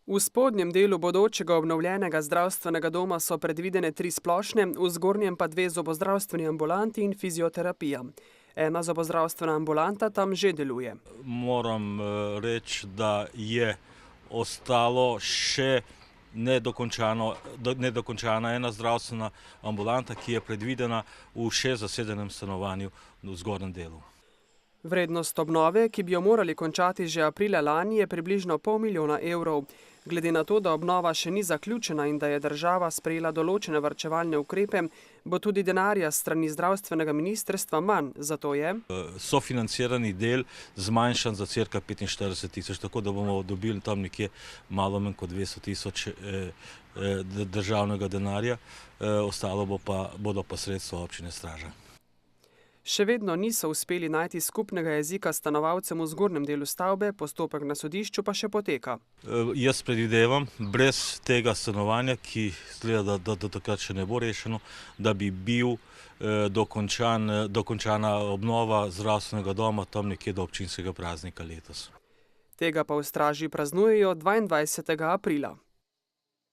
V spodnjem delu bodočega obnovljenega zdravstvenega doma so predvidene 3 splošne, v zgornjem pa 2 zobozdravstveni ambulanti in fizioterapija. Ena zobozdravstvena ambulanta tam že deluje. Moram reči, da je ostalo še nedokončana ena zdravstvena ambulanta, ki je predvidena v še zasedenem stanovanju v zgornjem delu. Vrednost obnove, ki bi jo morali končati že aprila lani, je približno $500 000. Glede na to, da obnova še ni zaključena in da je država sprejela določene varčevalne ukrepe, bo tudi denarja s strani zdravstvenega ministrstva manj, zato je sofinancirani del zmanjšan za cirka 45 000, tako da bomo dobili tam nekje malo manj kot 200 000 državnega denarja, ostalo bodo pa sredstva občine Straža. Še vedno niso uspeli najti skupnega jezika stanovalcem v zgornjem delu stavbe, postopek na sodišču pa še poteka. Jaz predvidevam, brez tega stanovanja, ki izgleda, da do takrat še ne bo rešeno, da bi bil dokončana obnova zdravstvenega doma tam nekje do občinskega praznika letos. Tega pa v Straži praznujejo 22. aprila.